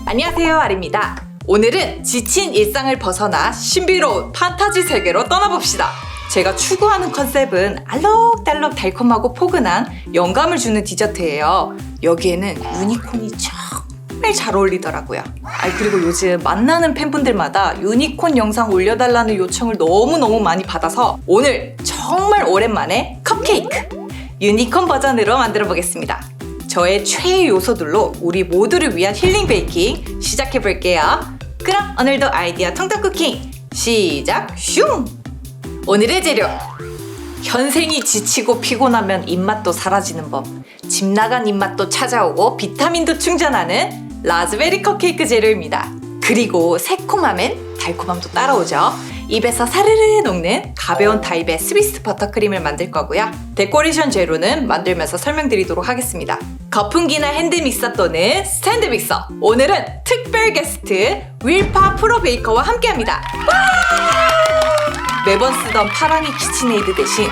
안녕하세요, 아리입니다. 오늘은 지친 일상을 벗어나 신비로운 판타지 세계로 떠나봅시다. 제가 추구하는 컨셉은 알록달록 달콤하고 포근한 영감을 주는 디저트예요. 여기에는 유니콘이 정말 잘 어울리더라고요. 그리고 요즘 만나는 팬분들마다 유니콘 영상 올려달라는 요청을 너무너무 많이 받아서 오늘 정말 오랜만에 컵케이크 유니콘 버전으로 만들어 보겠습니다. 저의 최애 요소들로 우리 모두를 위한 힐링 베이킹 시작해볼게요. 그럼 오늘도 아이디어 통닭 쿠킹 시작! 슝! 오늘의 재료, 현생이 지치고 피곤하면 입맛도 사라지는 법, 집 나간 입맛도 찾아오고 비타민도 충전하는 라즈베리 컵케이크 재료입니다. 그리고 새콤함엔 달콤함도 따라오죠. 입에서 사르르 녹는 가벼운 타입의 스위스 버터크림을 만들 거고요. 데코레이션 재료는 만들면서 설명드리도록 하겠습니다. 거품기나 핸드믹서 또는 스탠드 믹서, 오늘은 특별 게스트 윌파 프로 베이커와 함께합니다. 매번 쓰던 파랑이 키친에이드 대신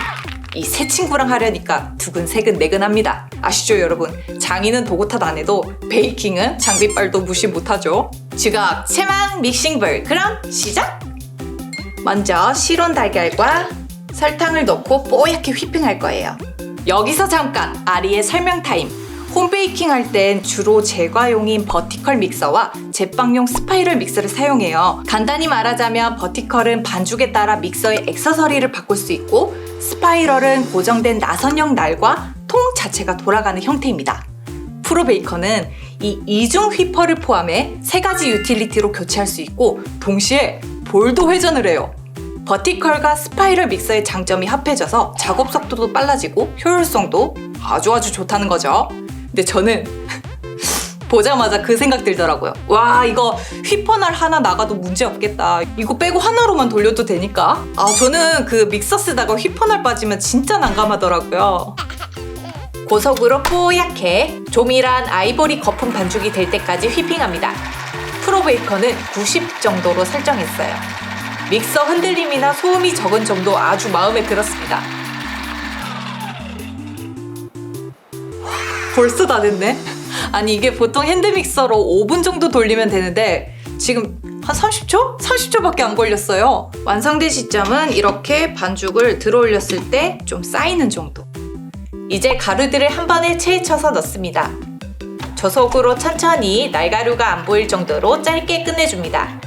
이 새 친구랑 하려니까 두근새근내근합니다. 아시죠 여러분? 장인은 도구 탓 안 해도 베이킹은 장비빨도 무시 못하죠. 지각 체망 믹싱볼, 그럼 시작! 먼저 시론 달걀과 설탕을 넣고 뽀얗게 휘핑할 거예요. 여기서 잠깐 아리의 설명 타임. 홈베이킹 할 땐 주로 제과용인 버티컬 믹서와 제빵용 스파이럴 믹서를 사용해요. 간단히 말하자면 버티컬은 반죽에 따라 믹서의 액세서리를 바꿀 수 있고, 스파이럴은 고정된 나선형 날과 통 자체가 돌아가는 형태입니다. 프로베이커는 이 이중 휘퍼를 포함해 3가지 유틸리티로 교체할 수 있고, 동시에 볼도 회전을 해요. 버티컬과 스파이럴 믹서의 장점이 합해져서 작업 속도도 빨라지고 효율성도 아주 좋다는 거죠. 근데 저는 보자마자 그 생각 들더라고요. 와, 이거 휘퍼날 하나 나가도 문제 없겠다. 이거 빼고 하나로만 돌려도 되니까. 저는 그 믹서 쓰다가 휘퍼날 빠지면 진짜 난감하더라고요. 고속으로 뽀얗게 조밀한 아이보리 거품 반죽이 될 때까지 휘핑합니다. 프로베이커는 90 정도로 설정했어요. 믹서 흔들림이나 소음이 적은 점도 아주 마음에 들었습니다. 벌써 다 됐네? 아니, 이게 보통 핸드믹서로 5분 정도 돌리면 되는데 지금 한 30초? 30초밖에 안 걸렸어요. 완성된 시점은 이렇게 반죽을 들어 올렸을 때 좀 쌓이는 정도. 이제 가루들을 한 번에 체에 쳐서 넣습니다. 저속으로 천천히 날가루가 안 보일 정도로 짧게 끝내줍니다.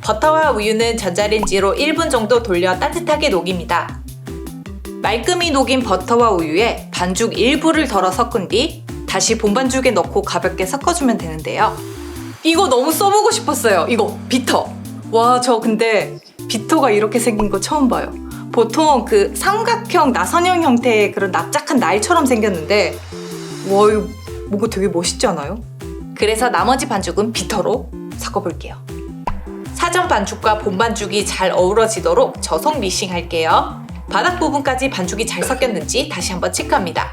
버터와 우유는 전자레인지로 1분 정도 돌려 따뜻하게 녹입니다. 말끔히 녹인 버터와 우유에 반죽 일부를 덜어 섞은 뒤 다시 본반죽에 넣고 가볍게 섞어주면 되는데요. 이거 너무 써보고 싶었어요. 이거 비터. 와, 저 근데 비터가 이렇게 생긴 거 처음 봐요. 보통 그 삼각형 나선형 형태의 그런 납작한 날처럼 생겼는데, 와, 이거 뭔가 되게 멋있지 않아요? 그래서 나머지 반죽은 비터로 섞어볼게요. 사전 반죽과 본 반죽이 잘 어우러지도록 저속 미싱 할게요. 바닥 부분까지 반죽이 잘 섞였는지 다시 한번 체크합니다.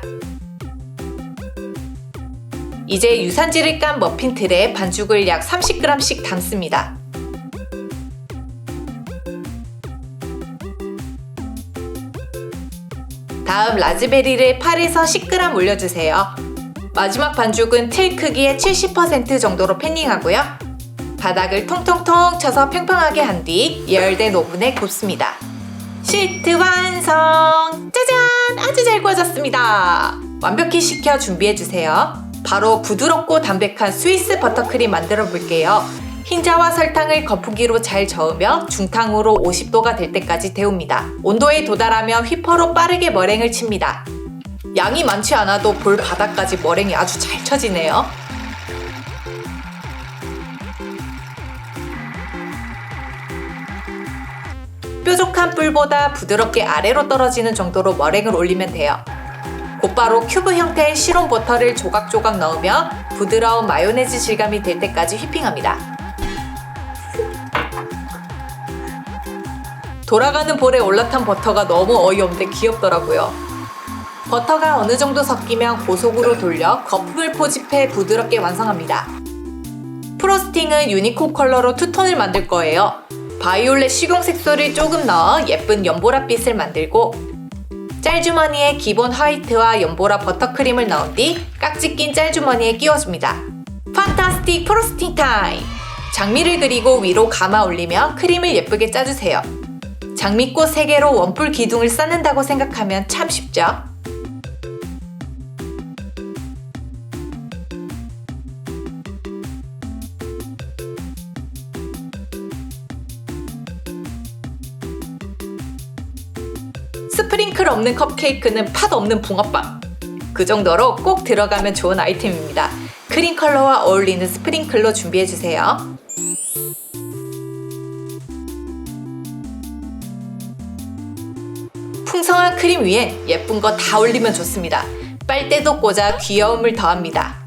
이제 유산지를 깐 머핀 틀에 반죽을 약 30g씩 담습니다. 다음 라즈베리를 8에서 10g 올려주세요. 마지막 반죽은 틀 크기의 70% 정도로 패닝하고요. 바닥을 통통통 쳐서 평평하게 한 뒤 예열된 오븐에 굽습니다. 시트 완성! 짜잔! 아주 잘 구워졌습니다. 완벽히 식혀 준비해주세요. 바로 부드럽고 담백한 스위스 버터크림 만들어 볼게요. 흰자와 설탕을 거푸기로 잘 저으며 중탕으로 50도가 될 때까지 데웁니다. 온도에 도달하면 휘퍼로 빠르게 머랭을 칩니다. 양이 많지 않아도 볼 바닥까지 머랭이 아주 잘 쳐지네요. 뾰족한 뿔보다 부드럽게 아래로 떨어지는 정도로 머랭을 올리면 돼요. 곧바로 큐브 형태의 시론 버터를 조각조각 넣으며 부드러운 마요네즈 질감이 될 때까지 휘핑합니다. 돌아가는 볼에 올라탄 버터가 너무 어이없는데 귀엽더라고요. 버터가 어느 정도 섞이면 고속으로 돌려 거품을 포집해 부드럽게 완성합니다. 프로스팅은 유니콘 컬러로 투톤을 만들 거예요. 바이올렛 식용 색소를 조금 넣어 예쁜 연보라빛을 만들고 짤주머니에 기본 화이트와 연보라 버터크림을 넣은 뒤 깍지 낀 짤주머니에 끼워줍니다. 판타스틱 프로스팅 타임! 장미를 그리고 위로 감아 올리며 크림을 예쁘게 짜주세요. 장미꽃 3개로 원뿔 기둥을 쌓는다고 생각하면 참 쉽죠? 스프링클 없는 컵케이크는 팥 없는 붕어빵! 그 정도로 꼭 들어가면 좋은 아이템입니다. 크림 컬러와 어울리는 스프링클로 준비해주세요. 풍성한 크림 위에 예쁜 거 다 올리면 좋습니다. 빨대도 꽂아 귀여움을 더합니다.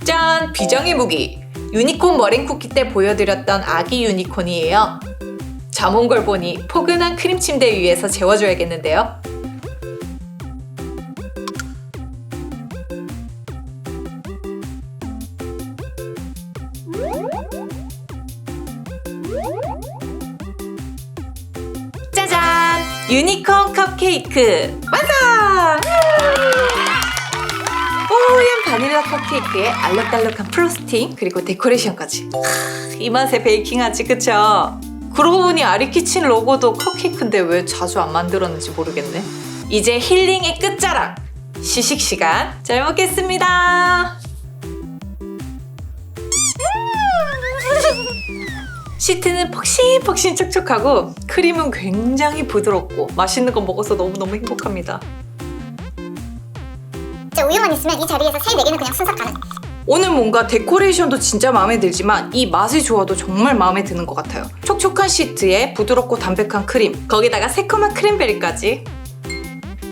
짠! 비장의 무기! 유니콘 머랭 쿠키 때 보여드렸던 아기 유니콘이에요. 잠 온 걸 보니 포근한 크림 침대 위에서 재워줘야겠는데요. 짜잔! 유니콘 컵케이크 완성! 뽀얀 바닐라 컵케이크에 알록달록한 프로스팅 그리고 데코레이션까지. 이 맛에 베이킹하지 그쵸? 그러고 보니 아리키친 로고도 컵케이크인데 왜 자주 안 만들었는지 모르겠네. 이제 힐링의 끝자락! 시식 시간 잘 먹겠습니다. 시트는 폭신폭신 촉촉하고 크림은 굉장히 부드럽고 맛있는 거 먹어서 너무너무 행복합니다. 우유만 있으면 이 자리에서 3, 4개는 그냥 순삭 가능. 오늘 뭔가 데코레이션도 진짜 마음에 들지만 이 맛이 좋아도 정말 마음에 드는 것 같아요. 촉촉한 시트에 부드럽고 담백한 크림, 거기다가 새콤한 크랜베리까지.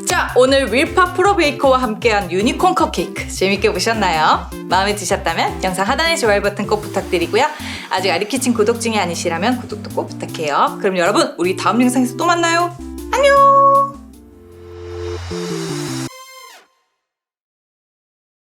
자, 오늘 윌파 프로베이커와 함께한 유니콘 컵케이크 재밌게 보셨나요? 마음에 드셨다면 영상 하단에 좋아요 버튼 꼭 부탁드리고요. 아직 아리키친 구독 중이 아니시라면 구독도 꼭 부탁해요. 그럼 여러분 우리 다음 영상에서 또 만나요. 안녕!